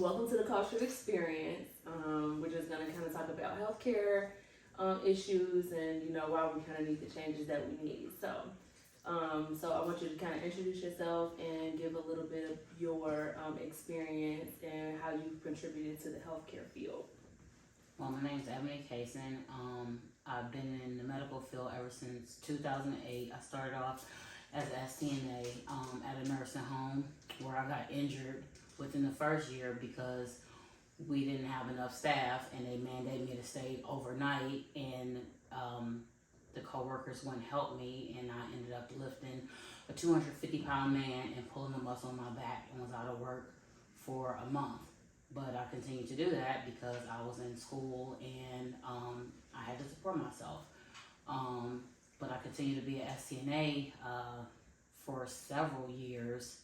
welcome to the Cultural Experience. We're just going to kind of talk about healthcare issues and, why we kind of need the changes that we need. So I want you to kind of introduce yourself and give a little bit of your experience and how you've contributed to the healthcare field. Well, my name is Ebony. I've been in the medical field ever since 2008. I started off as an STNA at a nursing home where I got injured within the first year because we didn't have enough staff and they mandated me to stay overnight, and the co-workers wouldn't help me, and I ended up lifting a 250-pound man and pulling the muscle in my back and was out of work for a month. But I continued to do that because I was in school and I had to support myself. But I continued to be an STNA for several years.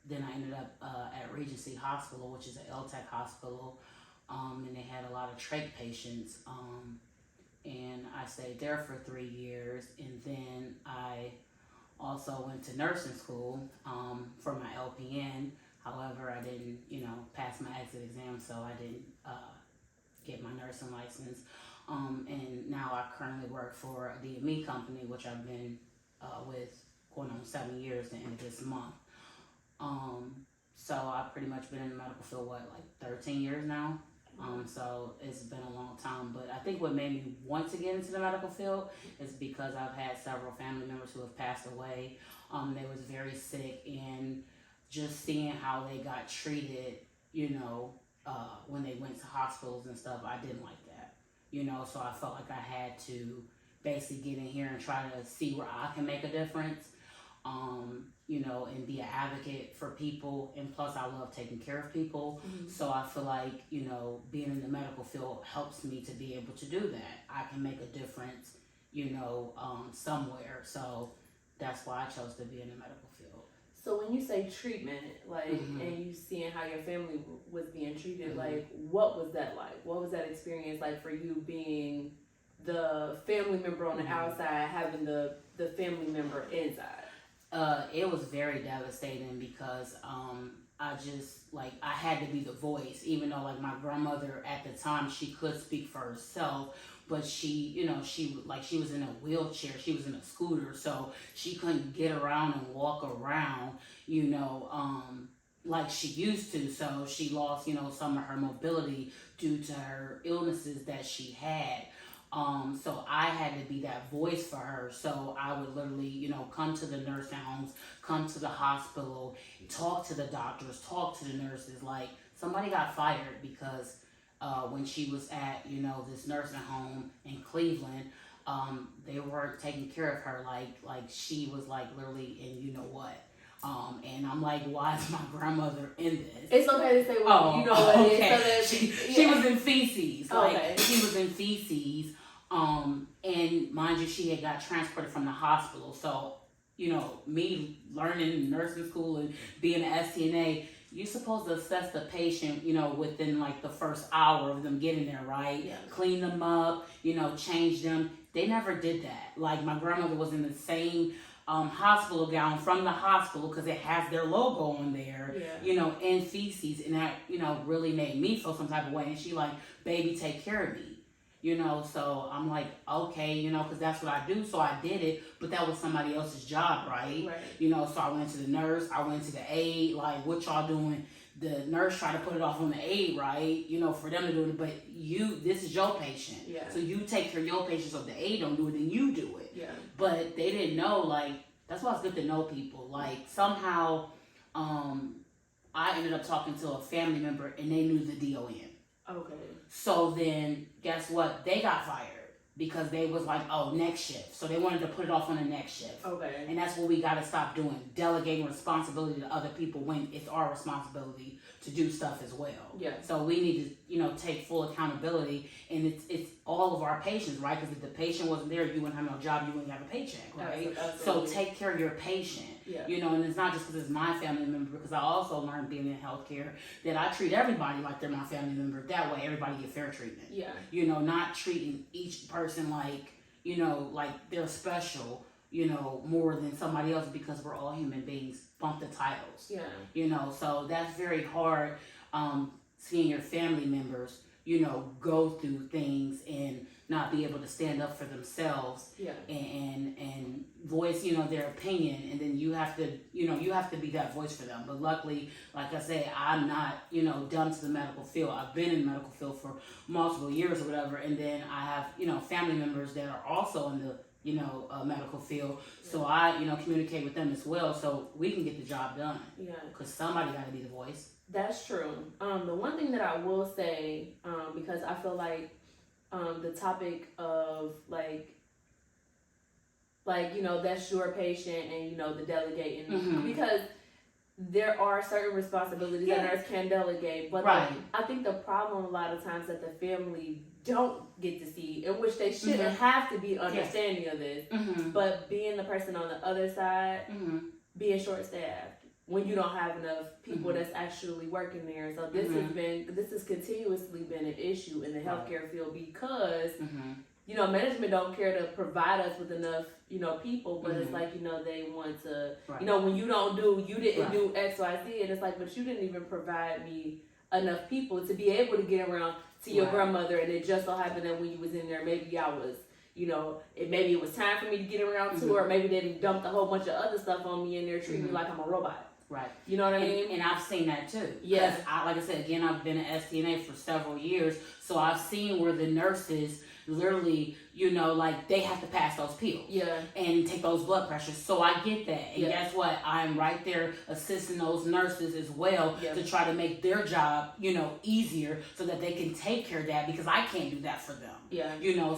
Then I ended up at Regency Hospital, which is an LTAC hospital, and they had a lot of trach patients. And I stayed there for 3 years, and then I also went to nursing school for my LPN. However, I didn't, pass my exit exam, so I didn't get my nursing license. And now I currently work for the DME company, which I've been with going on 7 years the end of this month. So I've pretty much been in the medical field, 13 years now. So it's been a long time, but I think what made me want to get into the medical field is because I've had several family members who have passed away. They was very sick, and just seeing how they got treated, when they went to hospitals and stuff, I didn't like that, so I felt like I had to basically get in here and try to see where I can make a difference, and be an advocate for people. And plus I love taking care of people. Mm-hmm. So I feel like, being in the medical field helps me to be able to do that. I can make a difference, somewhere. So that's why I chose to be in the medical field. So when you say treatment, mm-hmm. and you seeing how your family was being treated, mm-hmm. What was that like? What was that experience like for you being the family member on the mm-hmm. outside, having the family member inside? It was very devastating because I just, I had to be the voice, even though, my grandmother at the time, she could speak for herself, but she, she was in a wheelchair, she was in a scooter, so she couldn't get around and walk around, like she used to, so she lost, some of her mobility due to her illnesses that she had. So I had to be that voice for her. So I would literally, come to the nursing homes, come to the hospital, talk to the doctors, talk to the nurses. Like, somebody got fired because when she was at, this nursing home in Cleveland, they weren't taking care of her. Like she was literally in what. And I'm like, why is my grandmother in this? It's okay to say, well, you know what okay. it is. So she was in feces. Okay. She was in feces. And mind you, she had got transported from the hospital. So, me learning nursing school and being an STNA, you're supposed to assess the patient, within the first hour of them getting there, right? Yeah. Clean them up, change them. They never did that. My grandmother was in the same hospital gown from the hospital because it has their logo on there, in feces. And that, really made me feel some type of way. And she baby, take care of me. So I'm like, okay, because that's what I do. So I did it, but that was somebody else's job, right? So I went to the nurse, I went to the aide, what y'all doing? The nurse tried to put it off on the aide, right? For them to do it, but this is your patient. Yeah. So you take care of your patient, so if the aide don't do it, then you do it. Yeah. But they didn't know, that's why it's good to know people. Somehow, I ended up talking to a family member and they knew the DON. Okay. So then, guess what? They got fired because they was next shift. So they wanted to put it off on the next shift. Okay. And that's what we got to stop doing, delegating responsibility to other people when it's our responsibility to do stuff as well. Yeah. So we need to, take full accountability, and it's all of our patients, right? Because if the patient wasn't there, you wouldn't have no job, you wouldn't have a paycheck, right? Absolutely. So take care of your patient. Yeah. And it's not just because it's my family member, because I also learned being in healthcare that I treat everybody like they're my family member. That way everybody get fair treatment. Yeah. Not treating each person like they're special, more than somebody else, because we're all human beings. Bump the titles. Yeah. So that's very hard seeing your family members, go through things and not be able to stand up for themselves and voice, their opinion, and then you have to be that voice for them. But luckily, like I said, I'm not, done to the medical field. I've been in the medical field for multiple years or whatever, and then I have, family members that are also in the, medical field. So I, communicate with them as well so we can get the job done. Yeah. Because somebody got to be the voice. That's true. The one thing that I will say, because I feel like the topic of like that's your patient and the delegating, because there are certain responsibilities that nurse can delegate, but I think the problem a lot of times that the family don't get to see, in which they shouldn't have to be understanding of this, but being the person on the other side, being short-staffed when you don't have enough people that's actually working there. So this has continuously been an issue in the healthcare field because management don't care to provide us with enough people, but it's like they want to when you didn't do X, Y, Z, and it's like, but you didn't even provide me enough people to be able to get around to your grandmother, and it just so happened that when you was in there, maybe I was maybe it was time for me to get around to her, or maybe they dumped a whole bunch of other stuff on me and they're treating me like I'm a robot. Right. You know what I mean? And I've seen that too. Yes. Like I said, again, I've been an STNA for several years, so I've seen where the nurses literally, like they have to pass those pills. Yeah. And take those blood pressures. So I get that. And guess what? I'm right there assisting those nurses as well to try to make their job, easier so that they can take care of that, because I can't do that for them. Yeah.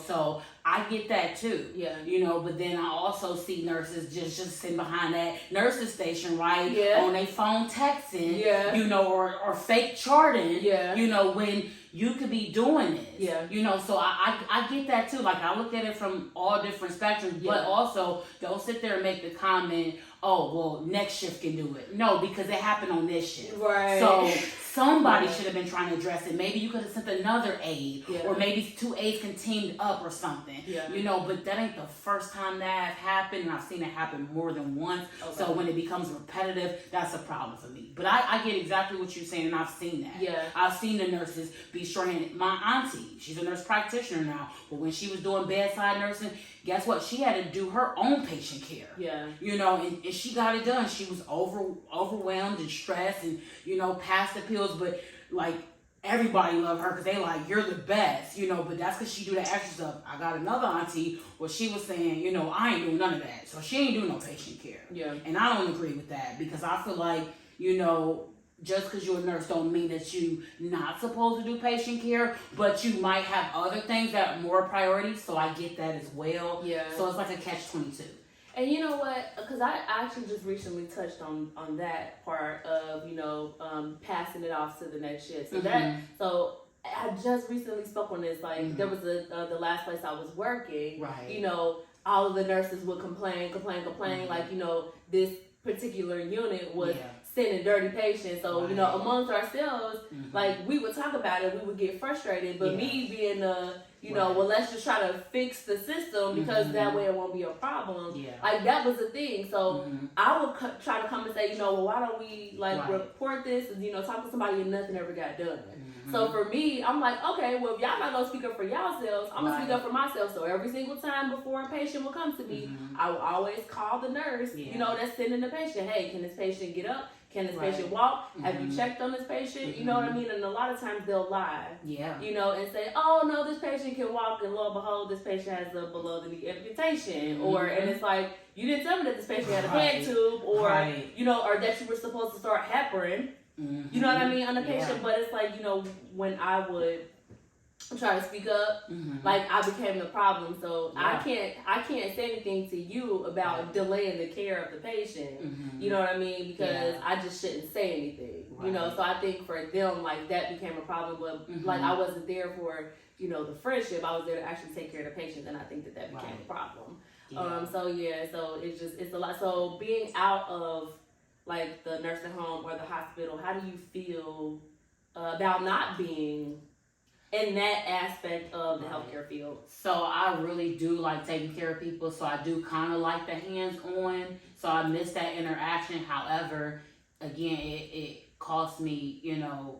So I get that too. Yeah. But then I also see nurses just sitting behind that nurses station, right? Yeah. On their phone texting. Yeah. Or fake charting. Yeah. When you could be doing this. Yeah. So I get that too. Like, I look at it from all different spectrums, but also don't sit there and make the comment, oh, well, next shift can do it. No, because it happened on this shift. Right. So somebody should have been trying to address it. Maybe you could have sent another aide, or maybe 2 aides can teamed up or something. Yeah. But that ain't the first time that happened, and I've seen it happen more than once. Okay. So when it becomes repetitive, that's a problem for me. But I get exactly what you're saying, and I've seen that. Yeah. I've seen the nurses be shorthanded. My auntie, she's a nurse practitioner now, but when she was doing bedside nursing, guess what? She had to do her own patient care. Yeah. And she got it done. She was overwhelmed and stressed and, passed the pills, but like everybody loved her because they like, you're the best, but that's because she do that extra stuff. I got another auntie where she was saying, I ain't doing none of that. So she ain't doing no patient care. Yeah. And I don't agree with that, because I feel like, just because you're a nurse don't mean that you not supposed to do patient care, but you might have other things that are more priority. So I get that as well. Yeah. So it's like a catch-22. And you know what? Because I actually just recently touched on that part of passing it off to the next shift. So so I just recently spoke on this. Like there was the last place I was working. Right. All of the nurses would complain. Like this particular unit was sending dirty patients. So, amongst ourselves, like, we would talk about it, we would get frustrated, but me being well, let's just try to fix the system because that way it won't be a problem. Yeah. Like, that was the thing. So, I would try to come and say, well, why don't we, report this and, talk to somebody, and nothing ever got done. So for me, I'm like, okay, well, if y'all not gonna speak up for y'allselves, I'm gonna speak up for myself. So every single time before a patient will come to me, I will always call the nurse, that's sending the patient. Hey, can this patient get up? Can this patient walk? Have you checked on this patient? You know what I mean? And a lot of times they'll lie. Yeah. And say, oh no, this patient can walk, and lo and behold, this patient has a below the knee amputation. And it's like, you didn't tell me that this patient had a peg tube, or or that you were supposed to start heparin. You know what I mean, on the patient, but it's like, when I would try to speak up, like, I became the problem. So I can't say anything to you about delaying the care of the patient. You know what I mean? Because I just shouldn't say anything. So I think for them, like, that became a problem. But like, I wasn't there for the friendship. I was there to actually take care of the patient, and I think that became a problem. So it's a lot. So being out of like the nursing home or the hospital, how do you feel about not being in that aspect of the healthcare field? So I really do like taking care of people, so I do kind of like the hands-on, so I miss that interaction. However, again, cost me,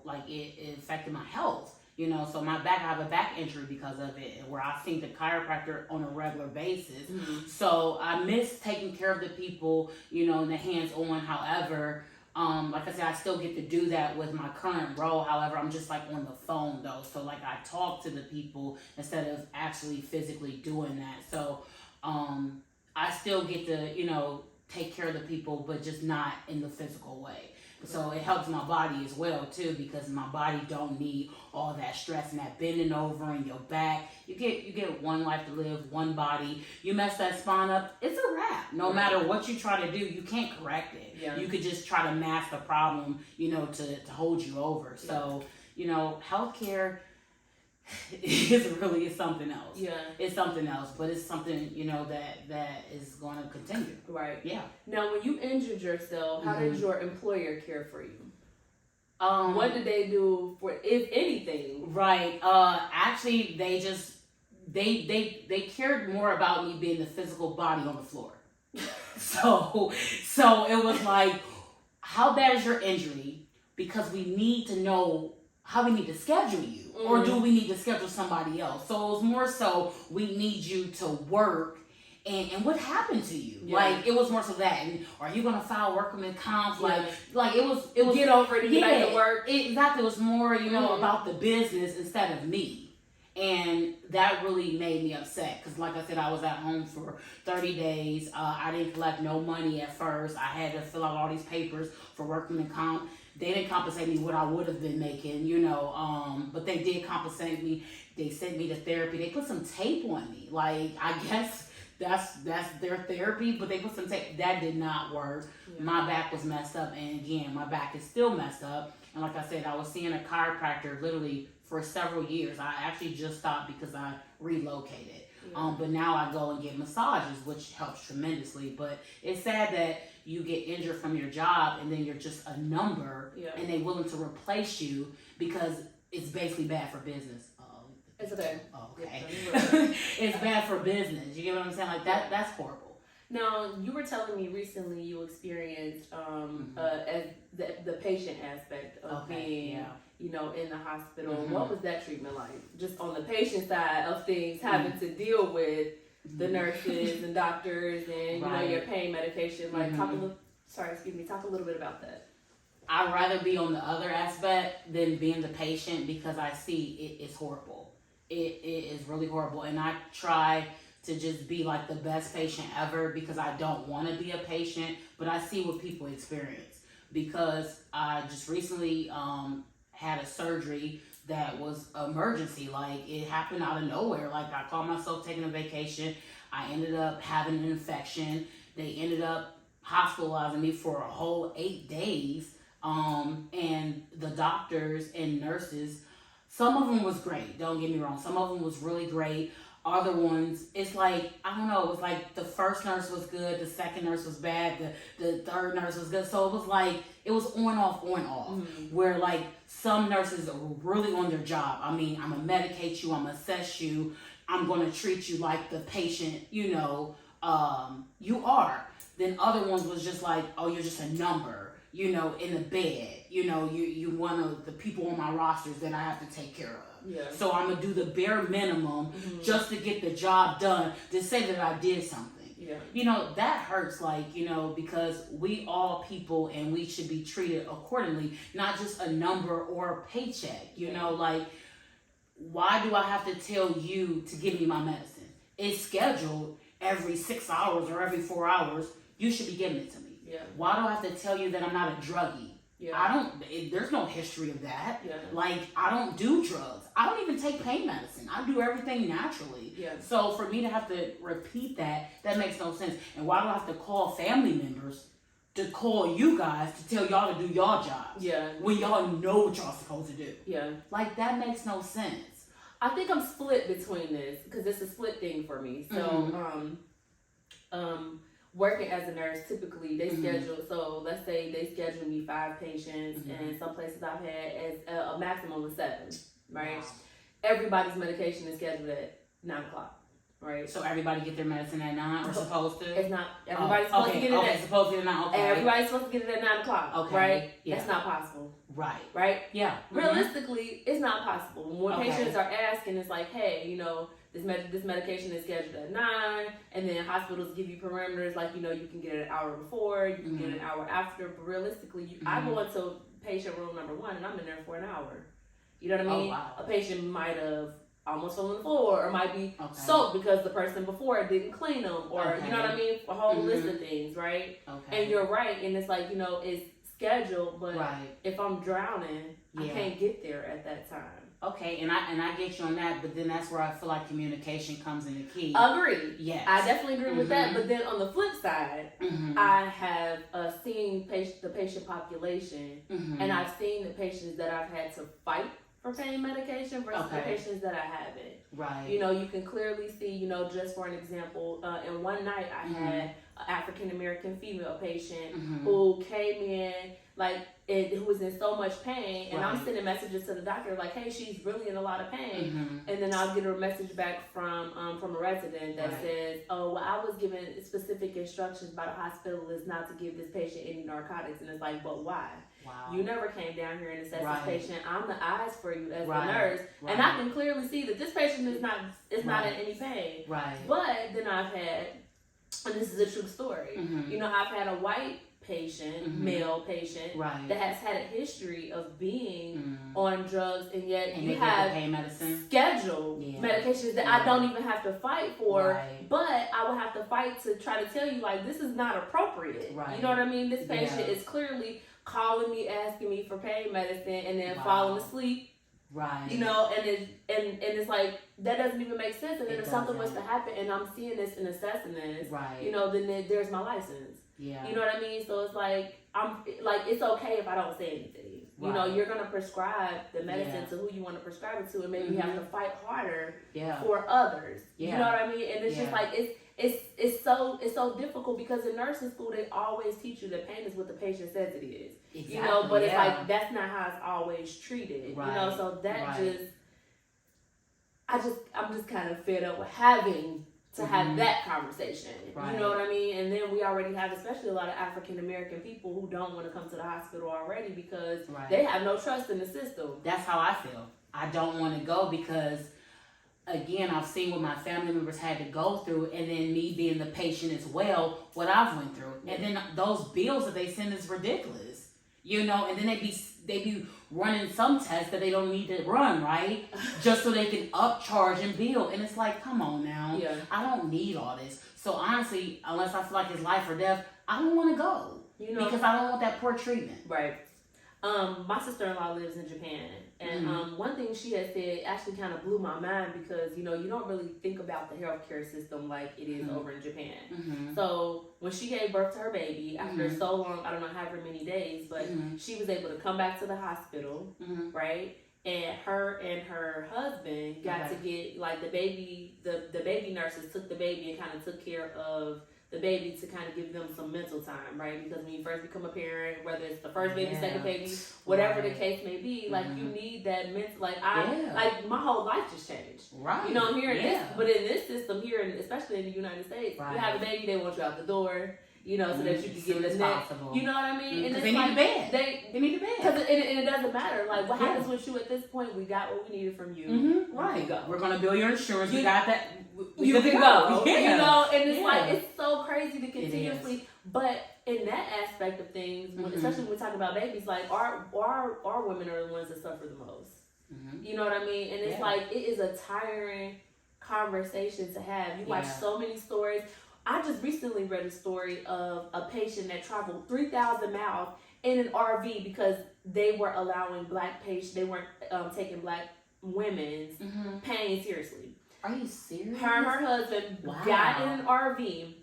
like it affected my health. So my back, I have a back injury because of it, where I see the chiropractor on a regular basis. Mm-hmm. So I miss taking care of the people, in the hands-on. However, like I said, I still get to do that with my current role. However, I'm just like on the phone though. So like I talk to the people instead of actually physically doing that. So I still get to, take care of the people, but just not in the physical way. So it helps my body as well too, because my body don't need all that stress and that bending over in your back. You get one life to live, one body. You mess that spine up, it's a wrap. No matter what you try to do, you can't correct it. Yeah. You could just try to mask the problem, to hold you over. So, healthcare is something else. Yeah. It's something else, but it's something, that is going to continue. Right. Yeah. Now, when you injured yourself, how did your employer care for you? What did they do for, if anything? Right. Actually, they just, they cared more about me being the physical body on the floor. So it was like, how bad is your injury? Because we need to know how we need to schedule you, or do we need to schedule somebody else? So it was more so, we need you to work, and what happened to you? Yeah. Like, it was more so that, and are you gonna file workman's comp? Like it was Get over it and get back to work. Exactly. It was more, about the business instead of me. And that really made me upset, because like I said, I was at home for 30 days. I didn't collect no money at first. I had to fill out all these papers for workman's comp. They didn't compensate me what I would have been making, but they did compensate me. They sent me to therapy. They put some tape on me. Like, I guess that's their therapy, but they put some tape. That did not work. Yeah. My back was messed up, and again, my back is still messed up. And like I said, I was seeing a chiropractor literally for several years. I actually just stopped because I relocated. Yeah. But now I go and get massages, which helps tremendously. But it's sad that you get injured from your job and then you're just a number, and they're willing to replace you because it's basically bad for business. It's okay. Okay. It's bad for business. You get what I'm saying? Like that's horrible. Now, you were telling me recently you experienced as the patient aspect of being, in the hospital. What was that treatment like? Just on the patient side of things, having to deal with the nurses and doctors and your pain medication. Like, talk a little bit about that. I'd rather be on the other aspect than being the patient, because I see it's horrible. It is really horrible, and I try to just be like the best patient ever, because I don't want to be a patient, but I see what people experience, because I just recently had a surgery that was emergency. Like, it happened out of nowhere. Like, I called myself taking a vacation. I ended up having an infection. They ended up hospitalizing me for a whole 8 days. And the doctors and nurses, some of them was great. Don't get me wrong. Some of them was really great. Other ones, it's like, I don't know, it was like the first nurse was good, the second nurse was bad, the third nurse was good. So it was like, it was on, off. Where like some nurses are really on their job. I mean, I'm gonna medicate you, I'm gonna assess you, I'm gonna treat you like the patient, you are. Then other ones was just like, oh, you're just a number, in the bed. You one of the people on my rosters that I have to take care of. Yeah. So I'm going to do the bare minimum just to get the job done, to say that I did something. Yeah. That hurts, because we all people, and we should be treated accordingly, not just a number or a paycheck. Why do I have to tell you to give me my medicine? It's scheduled every 6 hours or every 4 hours. You should be giving it to me. Yeah. Why do I have to tell you that I'm not a druggie? Yeah. There's no history of that. Yeah. Like, I don't do drugs. I don't even take pain medicine. I do everything naturally. Yeah. So for me to have to repeat that makes no sense. And why do I have to call family members to call you guys to tell y'all to do y'all jobs? Yeah. When y'all know what y'all supposed to do. Yeah. Like, that makes no sense. I think I'm split between this, because it's a split thing for me. So, working as a nurse, typically they schedule, so let's say they schedule me 5 patients, and some places I've had as a maximum of 7, right? Wow. Everybody's medication is scheduled at 9 o'clock, right? So everybody get their medicine at 9 or supposed to? It's not. Everybody's supposed to get it at supposed to get it at 9. Okay. Everybody's supposed to get it at 9 o'clock. Okay. Right? Yeah. That's not possible. Right. Right? Yeah. Realistically, it's not possible. When Okay. patients are asking, it's like, hey, you know, this medication is scheduled at 9, and then hospitals give you parameters like, you know, you can get it an hour before, you can get it an hour after. But realistically, I go into patient room number 1, and I'm in there for an hour. You know what I mean? Oh, wow. A patient might have almost fell on the floor, or might be soaked because the person before didn't clean them, or you know what I mean? A whole list of things, right? Okay. And you're right, and it's like, you know, it's scheduled, but if I'm drowning, I can't get there at that time. Okay, and I get you on that, but then that's where I feel like communication comes in the key. Agreed. Yes. I definitely agree with that, but then on the flip side, I have seen the patient population, and I've seen the patients that I've had to fight for pain medication versus the patients that I haven't. Right. You know, you can clearly see, you know, just for an example, in one night I had an African American female patient who came in who was in so much pain, and I'm sending messages to the doctor like, hey, she's really in a lot of pain, and then I'll get a message back from a resident that says, oh, well, I was given specific instructions by the hospitalist not to give this patient any narcotics, and it's like, but why? Wow. You never came down here and assessed this patient. I'm the eyes for you as the nurse, and I can clearly see that this patient is not not in any pain. Right. But then I've had, and this is a true story. You know, I've had a white patient, male patient, that has had a history of being on drugs, and yet you have scheduled medications that I don't even have to fight for, but I will have to fight to try to tell you, like, this is not appropriate. You know what I mean? This patient is clearly calling me, asking me for pain medicine, and then falling asleep. Right. You know, and it's like, that doesn't even make sense. And then if something was to happen and I'm seeing this and assessing this, you know, then there's my license. Yeah. You know what I mean? So it's like, it's okay if I don't say anything. You know, you're gonna prescribe the medicine to who you want to prescribe it to, and maybe you have to fight harder for others. You know what I mean? And it's just like, it's so difficult, because in nursing school they always teach you that pain is what the patient says it is. Exactly, you know, but it's like, that's not how it's always treated. You know, so that I'm just kind of fed up with having to have that conversation. You know what I mean? And then we already have, especially a lot of African American people who don't want to come to the hospital already because they have no trust in the system. That's how I feel. I don't want to go because, again, I've seen what my family members had to go through, and then me being the patient as well, what I've went through. And then those bills that they send is ridiculous. You know, and then they be running some tests that they don't need to run, right? Just so they can upcharge and bill. And it's like, come on now. Yeah. I don't need all this. So honestly, unless I feel like it's life or death, I don't want to go. You know, because I don't want that poor treatment. Right. My sister-in-law lives in Japan, and one thing she had said actually kind of blew my mind, because, you know, you don't really think about the healthcare system like it is over in Japan. So when she gave birth to her baby, after so long, I don't know however many days, but she was able to come back to the hospital, right? And her husband got to get, like, the baby nurses took the baby and kind of took care of the baby to kind of give them some mental time, right? Because when you first become a parent, whether it's the first baby, second baby, whatever the case may be, like, you need that mental, like, like, my whole life just changed. Right. You know, here in this, but in this system here, especially in the United States, you have a baby, they want you out the door, you know, so that you can get the next, you know what I mean? And it's they need a bed. They need a bed. And it doesn't matter. Like, what happens with you at this point? We got what we needed from you. Right. We're going to bill your insurance. We got that. You can go. Yeah. You know, and it's like, it's so crazy to continuously, but in that aspect of things, especially when we talk about babies, like, our women are the ones that suffer the most. You know what I mean? And it's like, it is a tiring conversation to have. You watch so many stories. I just recently read a story of a patient that traveled 3,000 miles in an RV because they were allowing black patients, they weren't taking black women's pain seriously. Are you serious? Her and her husband got in an RV,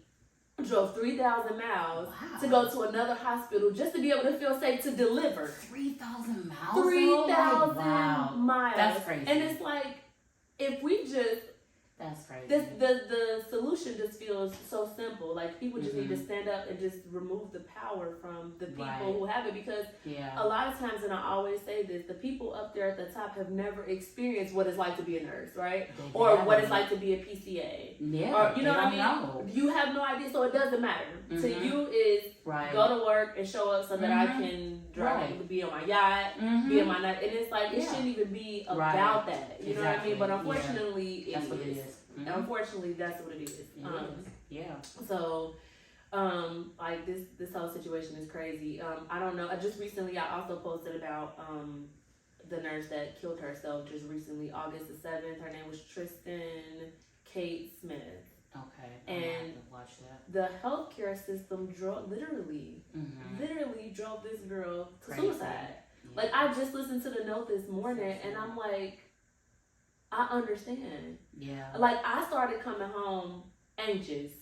drove 3,000 miles to go to another hospital just to be able to feel safe to deliver. 3,000 miles? 3,000 miles. That's crazy. And it's like, if we just That's crazy. The solution just feels so simple. Like people just need to stand up and just remove the power from the people who have it, because a lot of times, and I always say this, the people up there at the top have never experienced what it's like to be a nurse, right? Or what it's like to be a PCA. Yeah. Or you know what I mean? Know. You have no idea, so it doesn't matter. To you is go to work and show up so that I can drive, be on my yacht, be in my night, and it's like it shouldn't even be about that. You know what I mean? But unfortunately, that's what it is. Unfortunately, that's what it is. So, like this whole situation is crazy. I don't know. I also posted about the nurse that killed herself just recently, August the 7th. Her name was Tristan Kate Smith. Okay. And watch that. The healthcare system literally drove this girl to suicide. Yeah. Like I just listened to the note this morning, and I'm like, I understand. Yeah. Like I started coming home anxious.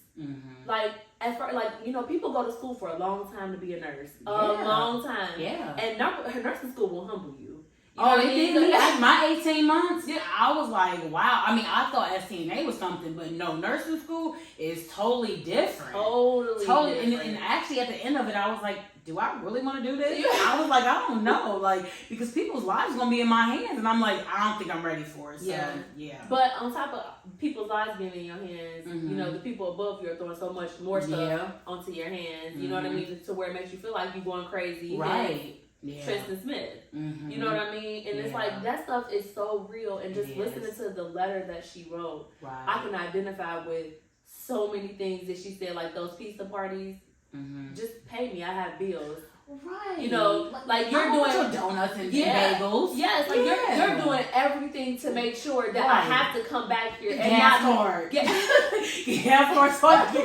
Like at first, like you know, people go to school for a long time to be a nurse. A long time. Yeah. And nursing school will humble you. It did. Like my 18 months, I was like, wow. I mean, I thought STNA was something, but no, nursing school is totally different. Totally different. And actually, at the end of it, I was like, do I really want to do this? I was like, I don't know. Like, because people's lives are going to be in my hands. And I'm like, I don't think I'm ready for it. So, yeah. But on top of people's lives being in your hands, you know, the people above you are throwing so much more stuff onto your hands. You know what I mean? To where it makes you feel like you're going crazy. Right. Tristan Smith. You know what I mean? And it's like that stuff is so real, and just listening to the letter that she wrote, I can identify with so many things that she said, like those pizza parties. Just pay me, I have bills. Right. You know, like you're doing your donuts and bagels. Yes, like you're doing everything to make sure that I have to come back here and gas card. Gas card.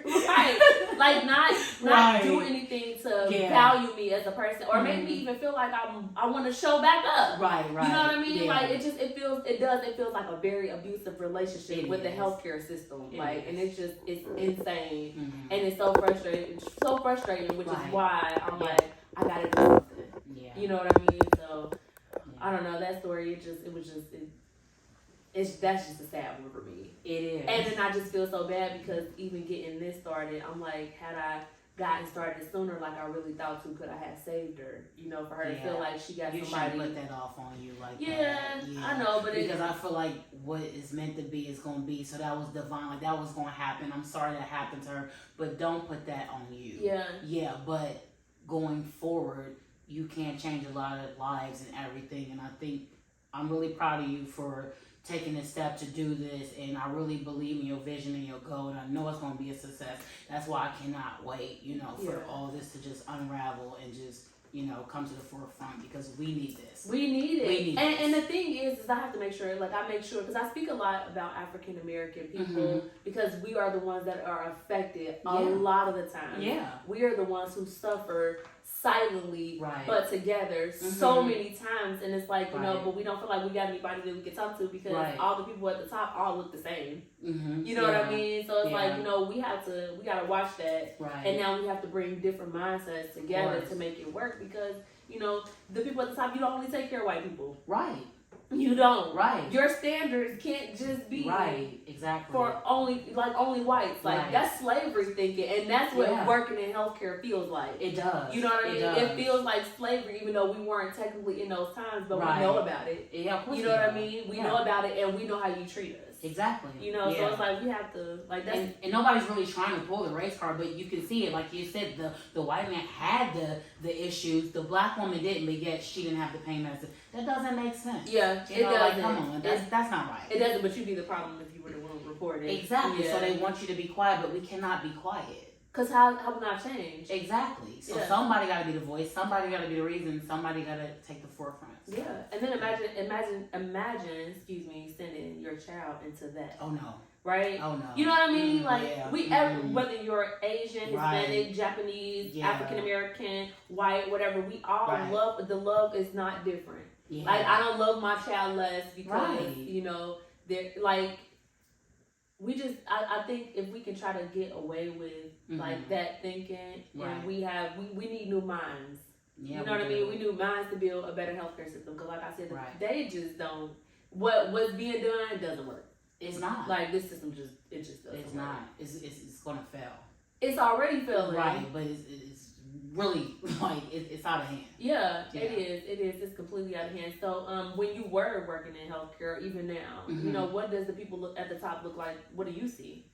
Right. Like not do anything to value me as a person, or make me even feel like I want to show back up. Right. You know what I mean? Like it feels like a very abusive relationship with the healthcare system. And it's insane. And it's so frustrating, which is why I'm like, I gotta do something. Yeah. You know what I mean? So I don't know, that story, that's just a sad one for me. It is. And then I just feel so bad because even getting this started, I'm like, had I gotten started sooner, like I really thought to, could I have saved her? You know, for her to feel like she got somebody. You shouldn't put that off on you like that. Yeah, I know, but because I feel like what is meant to be is going to be. So that was divine. Like that was going to happen. I'm sorry that happened to her, but don't put that on you. Yeah. Yeah, but going forward, you can't change a lot of lives and everything. And I think I'm really proud of you for taking a step to do this, and I really believe in your vision and your goal, and I know it's going to be a success. That's why I cannot wait, you know, for all this to just unravel and just, you know, come to the forefront, because we need this. We need it. And the thing is I have to make sure, because I speak a lot about African American people, because we are the ones that are affected a lot of the time. Yeah. We are the ones who suffer silently, but together so many times, and it's like, you know, but we don't feel like we got anybody that we can talk to, because all the people at the top all look the same. You know what I mean? So it's like, you know, we gotta watch that, and now we have to bring different mindsets together to make it work, because, you know, the people at the top, you don't only take care of white people. Right. You don't. Right. Your standards can't just be exactly for only whites. Like that's slavery thinking, and that's what working in healthcare feels like. It does. You know what I mean? It feels like slavery, even though we weren't technically in those times, but we know about it. Yeah, of course. You know what I mean? We know about it, and we know how you treat us. Exactly. You know, so it's like we have to that's and nobody's really trying to pull the race card, but you can see it. Like you said, the white man had the issues, the black woman didn't, but yet she didn't have the pain medicine. That doesn't make sense. Yeah, it doesn't. Like, come on, that's not right. It doesn't, but you'd be the problem if you were the one reporting. Exactly. So they want you to be quiet, but we cannot be quiet. Because how can I change? Exactly. So somebody got to be the voice. Somebody got to be the reason. Somebody got to take the forefront. So. Yeah. And then imagine, sending your child into that. Oh, no. Right? Oh, no. You know what I mean? Whether you're Asian, Hispanic, Japanese, African American, white, whatever, we all love, the love is not different. Yeah. Like, I don't love my child less because, you know, they're like, I think if we can try to get away with like that thinking, and we need new minds. Yeah, you know what I mean? We need minds to build a better healthcare system, because like I said, they just don't. What's being done doesn't work. It's not. Like this system it just doesn't. It's not. It's gonna fail. It's already failing. Right, but it's really like it's out of hand. Yeah, it is. It is. It's completely out of hand. So, when you were working in healthcare, even now, you know, what does the people look at the top look like? What do you see?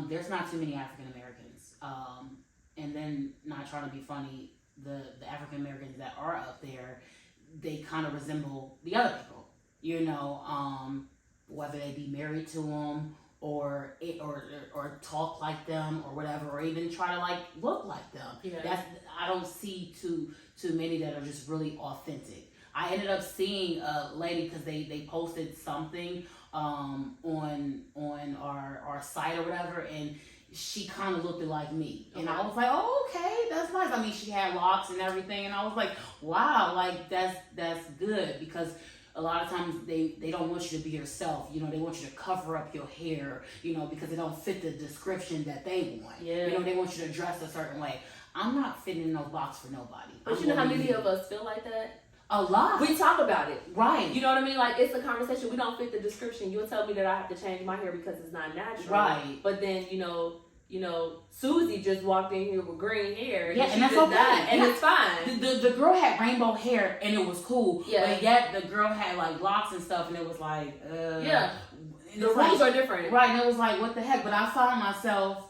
There's not too many African Americans. And then not trying to be funny, the African Americans that are up there, they kind of resemble the other people. You know, whether they be married to them or talk like them or whatever, or even try to like look like them. Yeah. I don't see too many that are just really authentic. I ended up seeing a lady because they posted something on our site or whatever, and she kind of looked like me. And I was like, oh, okay, that's nice. I mean, she had locks and everything, and I was like, wow, like that's good, because a lot of times they don't want you to be yourself. You know, they want you to cover up your hair, you know, because it don't fit the description that they want. Yeah. You know, they want you to dress a certain way. I'm not fitting in those boxes for nobody. But you know how many of us feel like that? A lot. We talk about it. Right. You know what I mean? Like, it's a conversation. We don't fit the description. You'll tell me that I have to change my hair because it's not natural. Right. But then, you know, Susie just walked in here with green hair. Yeah, and that's okay. And it's fine. The girl had rainbow hair and it was cool. Yeah. But yet the girl had like locks and stuff, and it was like, yeah. The rules like, are different. Right. And it was like, what the heck? But I found myself,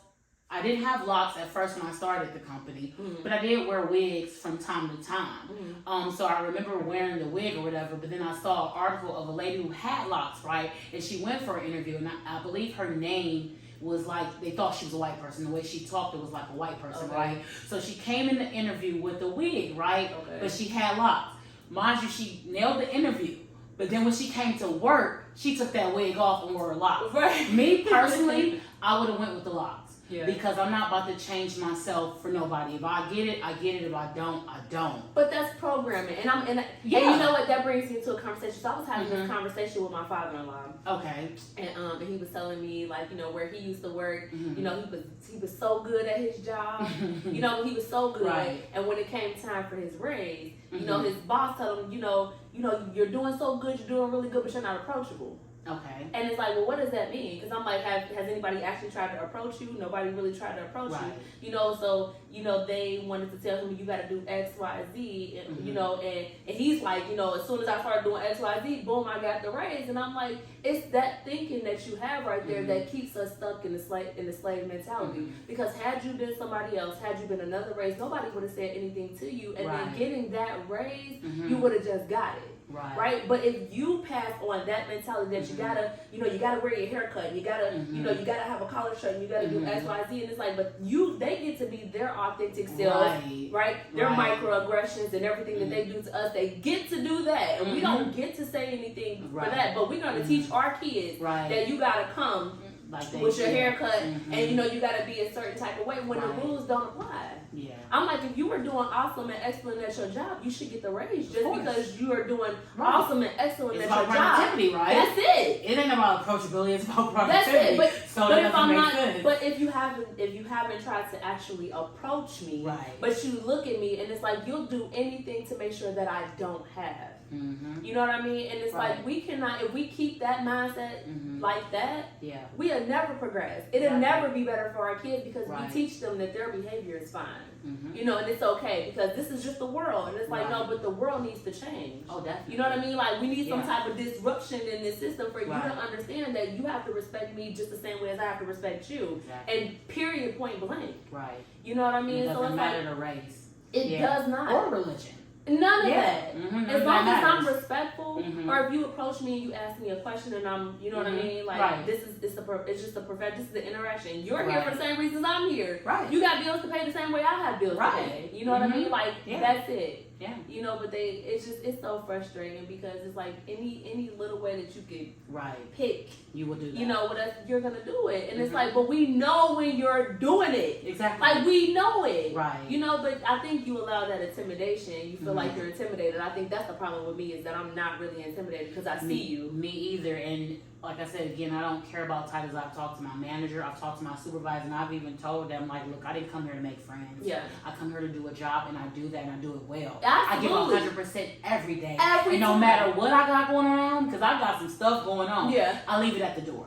I didn't have locks at first when I started the company, but I did wear wigs from time to time. So I remember wearing the wig or whatever, but then I saw an article of a lady who had locks, right? And she went for an interview, and I believe her name was like, they thought she was a white person. The way she talked, it was like a white person, right? So she came in the interview with the wig, right? But she had locks. Mind you, she nailed the interview. But then when she came to work, she took that wig off and wore a lock. Right. Me personally, I would have went with the locks. Yeah. Because I'm not about to change myself for nobody. If I get it, I get it. If I don't, I don't. But that's programming. And you know what? That brings me to a conversation. So I was having this conversation with my father-in-law. Okay. And he was telling me, like, you know, where he used to work, you know, he was so good at his job. You know, he was so good. Right. And when it came time for his raise, you know, his boss told him, you know, you're doing so good, you're doing really good, but you're not approachable. Okay. And it's like, well, what does that mean? Because I'm like, has anybody actually tried to approach you? Nobody really tried to approach you. You know, so, you know, they wanted to tell him, you got to do X, Y, Z, and, you know, and he's like, you know, as soon as I started doing X, Y, Z, boom, I got the raise. And I'm like, it's that thinking that you have right there that keeps us stuck in the slave mentality. Because had you been somebody else, had you been another race, nobody would have said anything to you. And then getting that raise, you would have just got it. Right. But if you pass on that mentality that you gotta, you gotta wear your haircut, you gotta, you know, you gotta have a collar shirt, and you gotta do X, Y, Z, and it's like, but they get to be their authentic selves, right? Their microaggressions and everything that they do to us, they get to do that, and we don't get to say anything for that. But we're gonna teach our kids that you gotta come with your haircut, and you know you gotta be a certain type of way when the rules don't apply. Yeah. I'm like, if you were doing awesome and excellent at your job, you should get the raise just because you are doing awesome and excellent at your job. It's about productivity, right? That's it. It ain't about approachability, it's about productivity. That's it. But if you haven't tried to actually approach me, but you look at me and it's like you'll do anything to make sure that I don't have. You know what I mean? And it's like we cannot, if we keep that mindset like that, we'll never progress. It'll never be better for our kids because we teach them that their behavior is fine. You know, and it's okay because this is just the world. And it's like, no, but the world needs to change. Oh, definitely. You know what I mean? Like, we need some type of disruption in this system for you to understand that you have to respect me just the same way as I have to respect you. And period, point blank. Right. You know what I mean? It doesn't matter the race. It does not. Or religion. None of that. As long as I'm respectful, or if you approach me and you ask me a question and I'm, you know what I mean, like it's just a perfect. This is the interaction. You're here for the same reasons I'm here. Right. You got bills to pay the same way I have bills to pay. You know what I mean? Like that's it. Yeah. You know, but it's so frustrating because it's like any little way that you could pick, you will do that. You know, you're gonna do it, and it's like, but we know when you're doing it. Exactly. Like we know it. Right. You know, but I think you allow that intimidation. You feel like you're intimidated. I think that's the problem with me is that I'm not really intimidated because I see you. Me either, and. Like I said, again, I don't care about titles. I've talked to my manager, I've talked to my supervisor, and I've even told them, like, look, I didn't come here to make friends. Yeah. I come here to do a job, and I do that, and I do it well. Absolutely. I give 100% every day. And no matter what I got going around, because I got some stuff going on, I leave it at the door.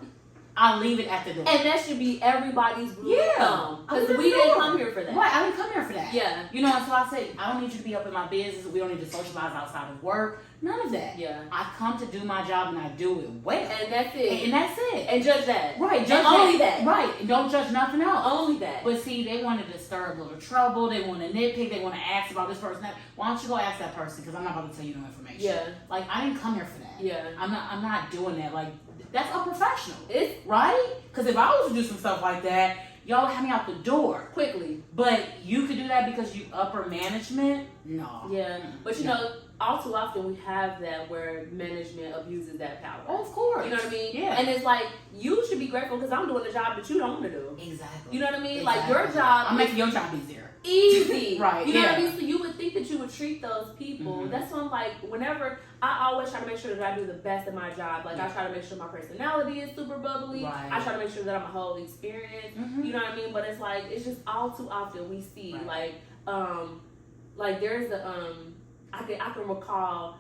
I leave it at the door. And that should be everybody's rule of thumb. Because we door. didn't come here for that. Right, I didn't come here for that. Yeah. You know, and so I say, I don't need you to be up in my business. We don't need to socialize outside of work. None of that. Yeah. I come to do my job and I do it well. And that's it. And that's it. And judge that. Right, judge only that. Right, and don't judge nothing else. Only that. But see, they want to disturb a little trouble. They want to nitpick. They want to ask about this person. Why don't you go ask that person? Because I'm not about to tell you no information. Yeah. Like, I didn't come here for that. Yeah. I'm not doing that. Like, that's unprofessional. It's right? Because if I was to do some stuff like that, y'all would have me out the door quickly. But you could do that because you upper management? No. Yeah. But you know, all too often we have that where management abuses that power. Oh, of course. You know what I mean? Yeah. And it's like, you should be grateful because I'm doing a job that you don't want to do. Exactly. You know what I mean? Exactly. Like, your job I'm making your job easier. Easy. Right. You know what I mean? So you would think that you would treat those people. Mm-hmm. That's why I'm like, whenever, I always try to make sure that I do the best of my job. Like, I try to make sure my personality is super bubbly. Right. I try to make sure that I'm a whole experience. Mm-hmm. You know what I mean? But it's like, it's just all too often we see, Right. like there's a, I can recall,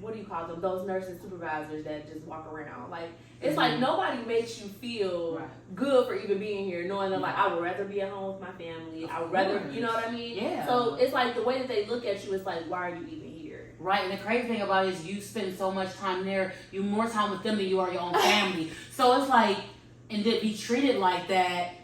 what do you call them? Those nurses supervisors that just walk around. Like, it's like nobody makes you feel good for even being here, knowing that like I would rather be at home with my family. I would rather, you know what I mean? Yeah. So it's like the way that they look at you is like, why are you even here? Right, and the crazy thing about it is you spend so much time there, you more time with them than you are your own family. So it's like, and to be treated like that,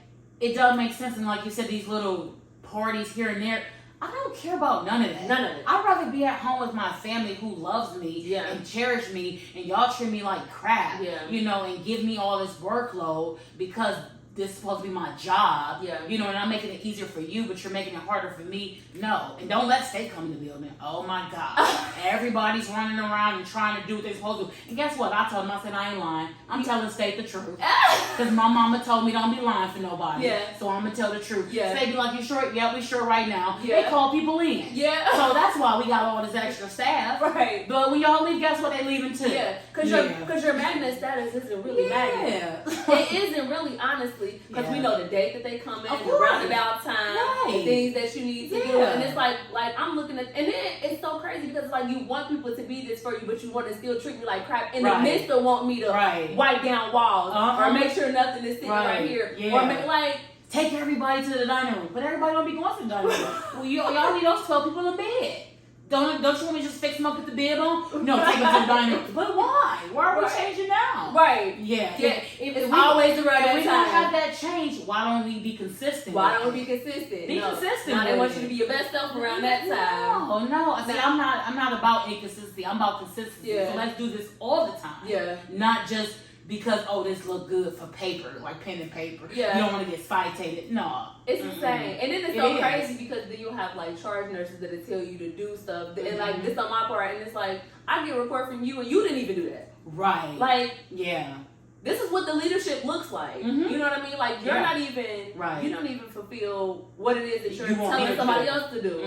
it doesn't make sense. And like you said, these little parties here and there, I don't care about none of that. None of it. I'd rather be at home with my family who loves me and cherish me, and y'all treat me like crap, you know, and give me all this workload because this is supposed to be my job, you know, and I'm making it easier for you, but you're making it harder for me. No, and don't let state come in the building. Oh my God, everybody's running around and trying to do what they're supposed to. And guess what? I told them, I said, I ain't lying. I'm telling state the truth. Because my mama told me don't be lying for nobody. So I'm gonna tell the truth. State be like, you sure? Yeah, we sure right now. They call people in. So that's why we got all this extra staff. Right. But when y'all leave, guess what? They leaving too. Because your magnet status isn't really magnet. It isn't really, honestly, because we know the date that they come in, the roundabout time, the things that you need to do. And it's like I'm looking at, and then it's so crazy because it's like you want people to be this for you, but you want to still treat me like crap in the midst of want me to wipe down walls or make sure nothing is sitting right here or make, like, take everybody to the dining room, but everybody don't be going to the dining room. Well, y'all need those 12 people in bed. Don't you want me to just fix them up, put the bed on? No, take them to the dining room. But why? Why are we changing now? Right. It's always the right time. If we don't have that change, why don't we be consistent? Why don't we be consistent? Be consistent. Now they want you to be your best self around that time. No. See, I'm not about inconsistency. I'm about consistency. So let's do this all the time. Not just because, this look good for paper, like pen and paper. You don't want to get citated. No. It's insane. And then it's so crazy because then you'll have like charge nurses that'll tell you to do stuff. And like this on my part, and it's like, I get a report from you and you didn't even do that. Right. Like, this is what the leadership looks like. You know what I mean? Like, you're not even, you don't even fulfill what it is that you're telling somebody else to do.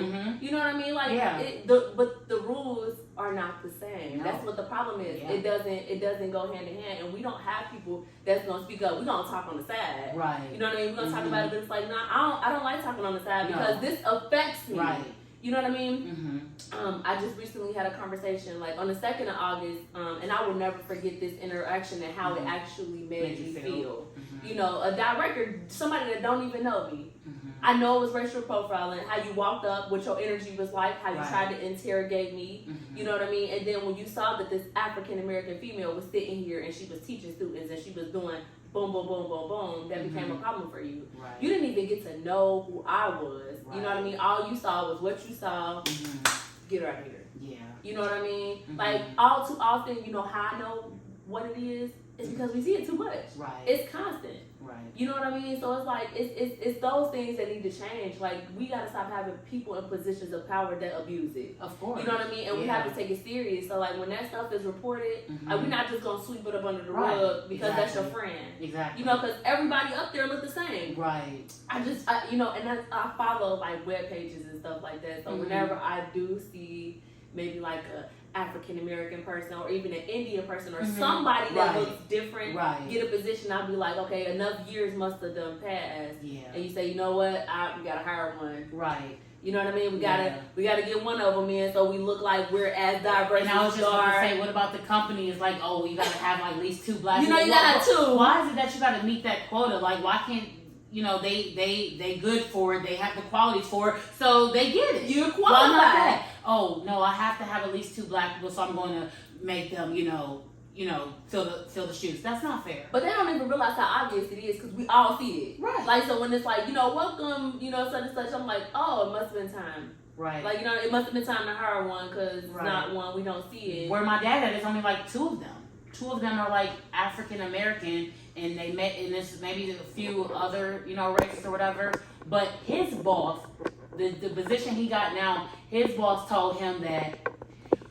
You know what I mean? Like, but the rules are not the same. That's what the problem is. It doesn't go hand in hand, and we don't have people that's gonna speak up. We're gonna talk on the side. Right. You know what I mean? We're gonna talk about it, but it's like, I don't like talking on the side because this affects me. Right. You know what I mean? I just recently had a conversation, like on the 2nd of August, and I will never forget this interaction and how it actually made me feel. You know, a director, somebody that don't even know me. I know it was racial profiling, how you walked up, what your energy was like, how you tried to interrogate me. You know what I mean? And then when you saw that this African American female was sitting here and she was teaching students and she was doing boom, boom, boom, boom, boom, that became a problem for you. You didn't even get to know who I was. You know what I mean? All you saw was what you saw. Get her out of here. You know what I mean? Like, all too often, you know how I know what it is? It's because we see it too much. It's constant. You know what I mean? So it's like, it's those things that need to change. Like, we got to stop having people in positions of power that abuse it. Of course. You know what I mean? And we have to take it serious. So, like, when that stuff is reported, like, we're not just going to sweep it up under the rug because that's your friend. Exactly. You know, because everybody up there look the same. Right. You know, and I follow, like, web pages and stuff like that. So whenever I do see maybe, like, a African American person or even an Indian person or somebody that looks different get a position, I'll be like, okay, enough years must have done passed. And you say, you know what, we gotta hire one. You know what I mean? We gotta get one of them in so we look like we're as diverse. And I was just going to say, what about the company? Is like, oh, you gotta have like at least 2 black. You know, you gotta have 2. Why is it that you gotta meet that quota? Like, why can't they good for it? They have the qualities for it, so they get it. You're qualified. Why not that? Oh no, I have to have at least 2 black people, so I'm going to make them, fill the shoes. That's not fair. But they don't even realize how obvious it is because we all see it. Right. Like, so when it's like, welcome, such and such, I'm like, oh, it must have been time. Right. Like, it must have been time to hire one because it's not one, we don't see it. Where my dad at, there's only like 2 of them. 2 of them are like African American, and they met, and there's maybe a few other, races or whatever. But his boss, the position he got now, his boss told him that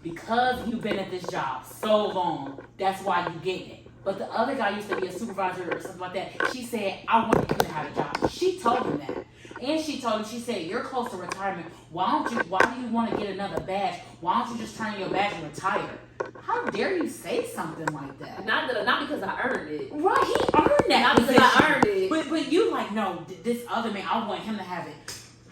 because you've been at this job so long, that's why you get it. But the other guy used to be a supervisor or something like that. She said, I wanted him to have a job. She told him that. And she told him, she said, you're close to retirement. Why do you want to get another badge? Why don't you just turn your badge and retire? How dare you say something like that? Not because I earned it. Right, he earned that. Not because I earned it. But you like, no, this other man, I want him to have it.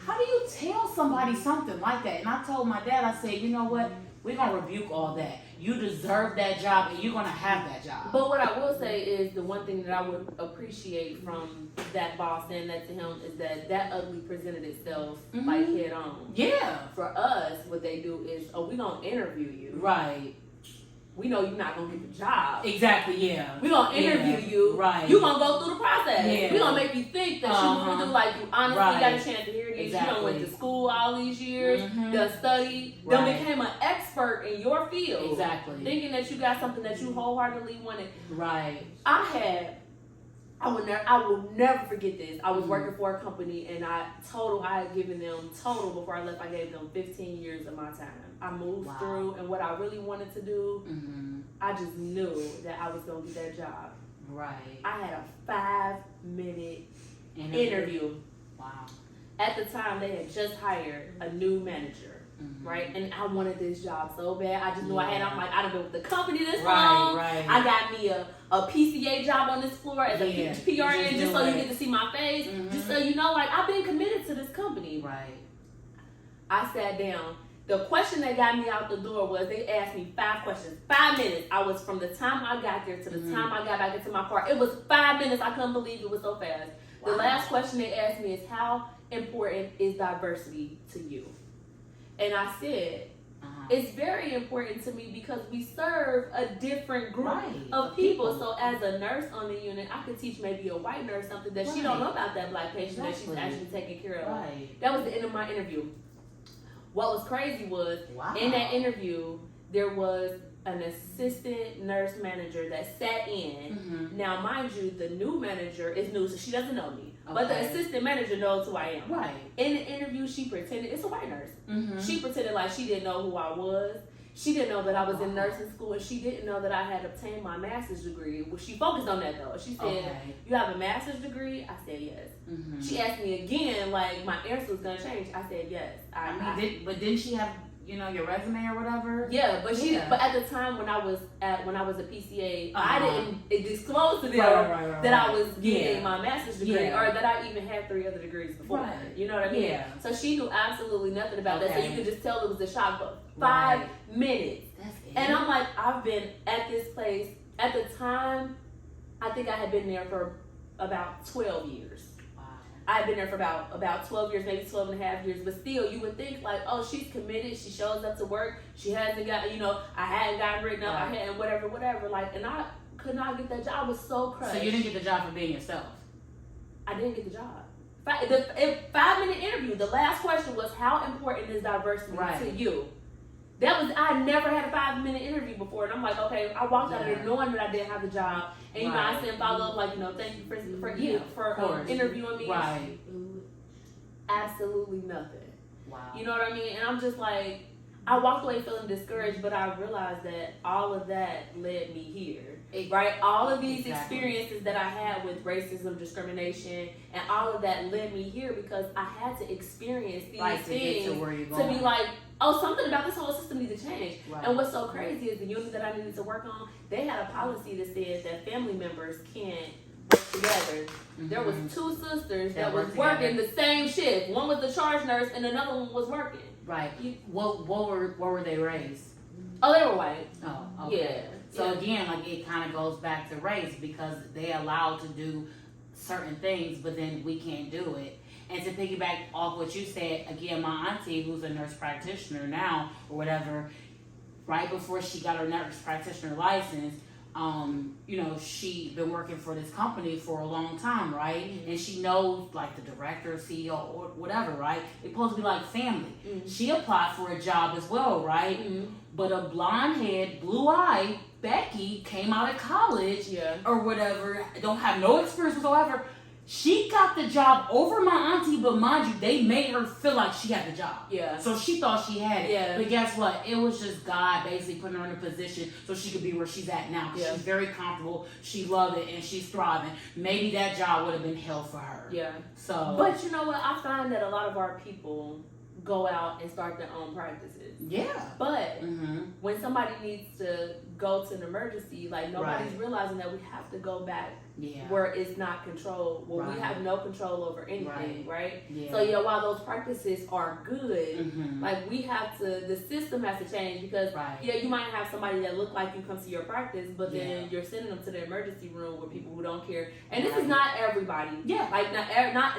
How do you tell somebody something like that? And I told my dad, I said, you know what? We're going to rebuke all that. You deserve that job, and you're going to have that job. But what I will say is the one thing that I would appreciate from that boss saying that to him is that ugly presented itself like head on. Yeah. For us, what they do is, we're going to interview you. Right. We know you're not going to get the job. Exactly, yeah. We're going to interview you. Right. You're going to go through the process. Yeah. We're going to make you think that you really do, like you honestly got a chance to hear this. Exactly. You went to school all these years, done studied, then became an expert in your field. Exactly. Thinking that you got something that you wholeheartedly wanted. Right. I will never forget this. I was working for a company and I had given them before I left, I gave them 15 years of my time. I moved through, and what I really wanted to do, I just knew that I was going to get that job. Right. I had a 5-minute interview. Wow. At the time, they had just hired a new manager. Right, and I wanted this job so bad. I just knew I had. I'm like, I've been with the company this long. Right. I got me a PCA job on this floor as a PRN, just so you get to see my face. Just so you know, like, I've been committed to this company. Right. I sat down. The question that got me out the door was they asked me 5 questions. 5 minutes. I was from the time I got there to the time I got back into my car. It was 5 minutes. I couldn't believe it was so fast. Wow. The last question they asked me is, how important is diversity to you? And I said, it's very important to me because we serve a different group of people. So as a nurse on the unit, I could teach maybe a white nurse something that she don't know about that black patient that she's actually taking care of. Right. That was the end of my interview. What was crazy was, in that interview, there was an assistant nurse manager that sat in. Now, mind you, the new manager is new, so she doesn't know me. Okay. But the assistant manager knows who I am. Right. In the interview, she pretended, it's a white nurse. She pretended like she didn't know who I was. She didn't know that I was in nursing school, and she didn't know that I had obtained my master's degree. Well, she focused on that, though. She said, you have a master's degree? I said, yes. She asked me again, like, my answer was going to change. I said, yes. But didn't she have, your resume or whatever? Yeah, but but at the time when I was a PCA, I didn't disclose to them that I was getting my master's degree or that I even had 3 other degrees before. Right. You know what I mean? Yeah. So she knew absolutely nothing about that. So you could just tell it was a shock. But 5 minutes. And I'm like, I've been at this place at the time. I think I had been there for about 12 years. I've been there for about 12 years, maybe 12 and a half years, but still, you would think like, oh, she's committed, she shows up to work, she hasn't got, I hadn't gotten written up, I hadn't whatever, like, and I could not get that job. I was so crushed. So you didn't get the job for being yourself? I didn't get the job. 5-minute interview, the last question was, how important is diversity to you? I never had a 5-minute interview before, and I'm like, okay, I walked out of there knowing that I didn't have the job, and I sent follow up like, thank you for interviewing me. Right. Absolutely nothing. Wow. You know what I mean? And I'm just like, I walked away feeling discouraged, but I realized that all of that led me here. Right? All of these experiences that I had with racism, discrimination, and all of that led me here because I had to experience these things to be like, oh, something about this whole system needs to change. Right. And what's so crazy is the unit that I needed to work on, they had a policy that said that family members can't worked together. There was 2 sisters that was working the same shift. One was the charge nurse and another one was working. Right. What were they raised? Oh, they were white. Oh, okay. Yeah. So again, like it kind of goes back to race because they allowed to do certain things, but then we can't do it. And to piggyback off what you said, again, my auntie, who's a nurse practitioner now or whatever, right before she got her nurse practitioner license, you know, she been working for this company for a long time, right? Mm-hmm. And she knows like the director, CEO, or whatever, right? It's supposed to be like family. Mm-hmm. She applied for a job as well, right? Mm-hmm. But a blonde head, blue eye Becky came out of college or whatever, don't have no experience whatsoever. She got the job over my auntie, but mind you, they made her feel like she had the job. Yeah. So she thought she had it. Yeah. But guess what? It was just God basically putting her in a position so she could be where she's at now. Yeah. She's very comfortable. She loved it and she's thriving. Maybe that job would have been hell for her. Yeah. So. But you know what? I find that a lot of our people go out and start their own practices. Yeah. But when somebody needs to go to an emergency, like nobody's realizing that we have to go back where it's not controlled, where we have no control over anything, right? Yeah. So while those practices are good, like we have to, the system has to change because you might have somebody that look like you come to your practice, but then you're sending them to the emergency room with people who don't care. And this is not everybody. Yeah. Like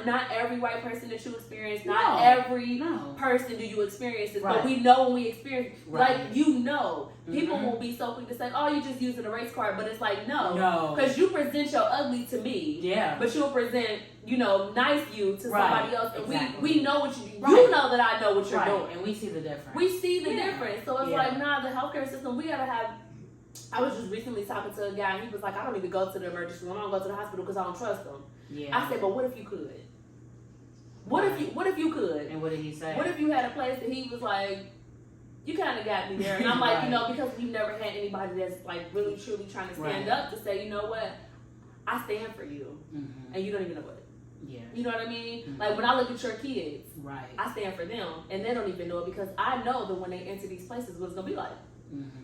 not every white person that you experience, not every person do you experience this, but we know when we experience like people will be so quick to say, oh, you just using a race card, but it's like no, because you present your ugly to me, but you'll present nice you to somebody else, and we know what you know that I know what you're doing, and we see the difference. We see the difference, so it's like the healthcare system, we gotta have. I was just recently talking to a guy, and he was like, I don't even go to the emergency room, I don't go to the hospital because I don't trust them. I said, but what if you could? What if you could? And what did he say? What if you had a place that he was like, you kind of got me there, and I'm like, because we've never had anybody that's like really truly trying to stand up to say, you know what, I stand for you, and you don't even know it. Yeah. You know what I mean? Like when I look at your kids, I stand for them, and they don't even know it because I know that when they enter these places, what it's gonna be like.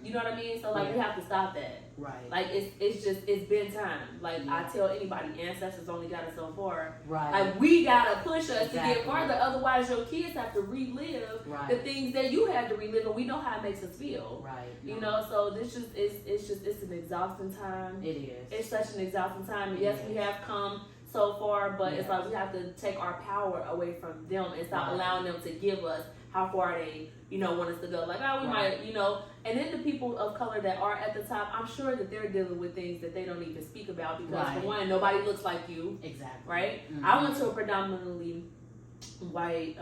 You know what I mean? So like we have to stop that. Right. Like it's been time. Like I tell anybody, ancestors only got us so far. Right. Like we gotta push us to get farther. Otherwise, your kids have to relive the things that you had to relive, and we know how it makes us feel. Right. You know, so this just it's an exhausting time. It is. It's such an exhausting time. Yes, we have come so far, but it's like we have to take our power away from them and stop allowing them to give us how far they, want us to go. Like, oh, we might, and then the people of color that are at the top, I'm sure that they're dealing with things that they don't even speak about because for one, nobody looks like you. Exactly. Right? I went to a predominantly white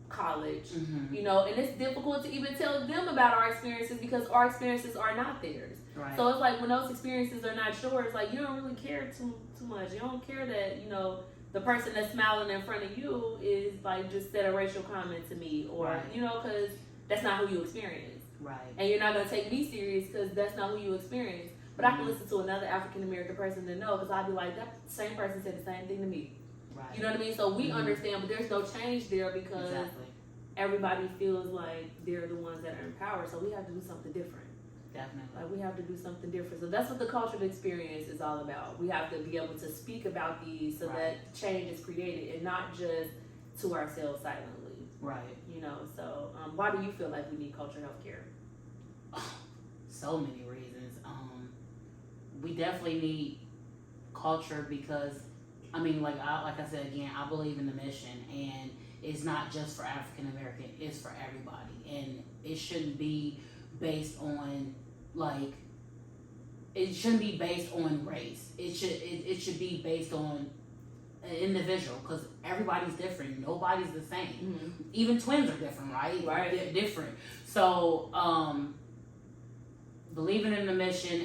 college, and it's difficult to even tell them about our experiences because our experiences are not theirs. Right. So it's like when those experiences are not yours, like you don't really care too much. You don't care that, the person that's smiling in front of you is like just said a racial comment to me or, because that's not who you experience. Right. And you're not going to take me serious because that's not who you experience. But I can listen to another African-American person and know because I'd be like, that same person said the same thing to me. Right. You know what I mean? So we understand, but there's no change there because everybody feels like they're the ones that are in power. So we have to do something different. Definitely. Like we have to do something different. So that's what the cultural experience is all about. We have to be able to speak about these so that change is created and not just to ourselves silently. Right. So why do you feel like we need culture healthcare? So many reasons. We definitely need culture because, like I said again, I believe in the mission and it's not just for African American, it's for everybody. And it shouldn't be based on it shouldn't be based on race. It should be based on an individual because everybody's different. Nobody's the same. Even twins are different, right? Right. They're different. So believing in the mission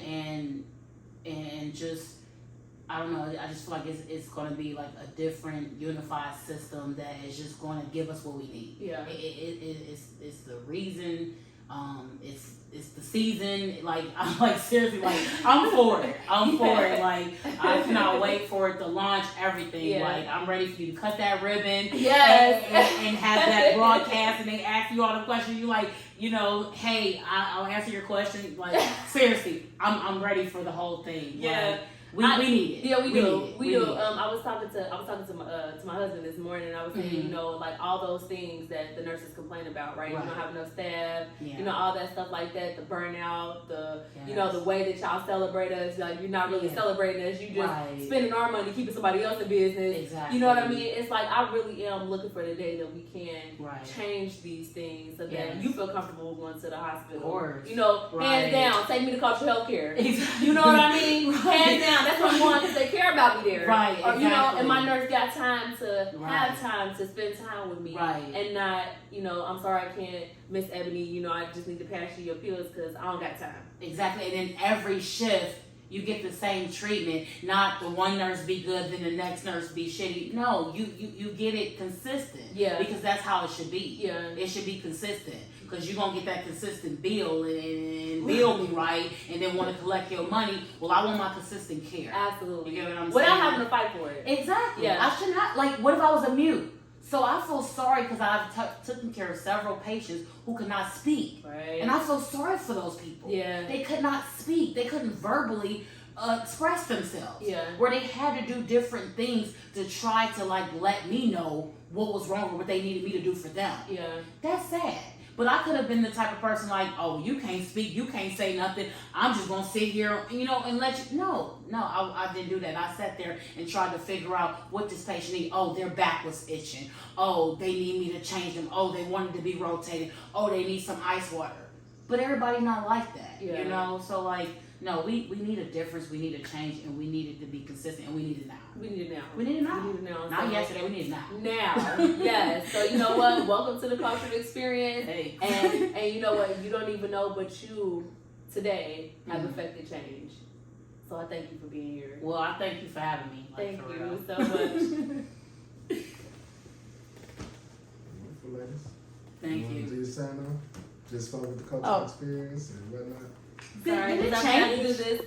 and just I don't know. I just feel like it's going to be like a different unified system that is just going to give us what we need. Yeah. It's the reason. It's the season. Like I'm like seriously like I'm for it. I'm for it. Like I cannot wait for it to launch everything. Yeah. Like I'm ready for you to cut that ribbon. Yes. And have that broadcast and they ask you all the questions. You like hey, I'll answer your question. Like seriously, I'm ready for the whole thing. Yeah. Like, We need it. Yeah, we do. We do. need it. I was talking to my husband this morning. And I was saying, you know, like all those things that the nurses complain about, right? You don't have enough staff, you know, all that stuff like that. The burnout, you know, the way that y'all celebrate us. Like you're not really celebrating us. You just spending our money, keeping somebody else's business. Exactly. You know what I mean? It's like I really am looking for the day that we can change these things so that you feel comfortable going to the hospital. Of course. You know, hands down, take me to cultural health care. Exactly. You know what I mean? Hands down, that's what I'm going because they care about me there. Right, Or, exactly. you know, and my nurse got time to have time to spend time with me. Right. And not, you know, I'm sorry I can't, Miss Ebony, you know, I just need to pass you your pills because I don't got time. Exactly. And then every shift, you get the same treatment. Not the one nurse be good, then the next nurse be shitty. No, you get it consistent. Yeah. Because that's how it should be. Yeah. It should be consistent. Because you're going to get that consistent bill and bill me right and then want to collect your money. Well, I want my consistent care. Absolutely. You get what I'm saying? Without having to fight for it. Exactly. Yeah. I should not, like, what if I was a mute? So I feel sorry because I've taken care of several patients who could not speak. Right. And I feel sorry for those people. Yeah. They could not speak. They couldn't verbally express themselves. Yeah. Where they had to do different things to try to, like, let me know what was wrong or what they needed me to do for them. Yeah. That's sad. But I could have been the type of person like, oh, you can't speak, you can't say nothing. I'm just going to sit here, you know, and let you. No, I didn't do that. I sat there and tried to figure out what this patient needs. Oh, their back was itching. Oh, they need me to change them. Oh, they wanted to be rotated. Oh, they need some ice water. But everybody not like that, you know? So, like, no, we need a difference. We need a change, and we need it to be consistent, and we need it now. We need it now. We need it now. We need it now. Not yesterday. We need it now. Now, yes. So you know what? Welcome to the cultural experience. Hey. And you know what? You don't even know, but you today have affected change. So I thank you for being here. Well, I thank you for having me. Like, Thank for you real. so much. Wonderful, ladies. Thank you. Do you sign off? Just fun with the cultural experience and whatnot. Sorry, Did it I'm trying to change? do this.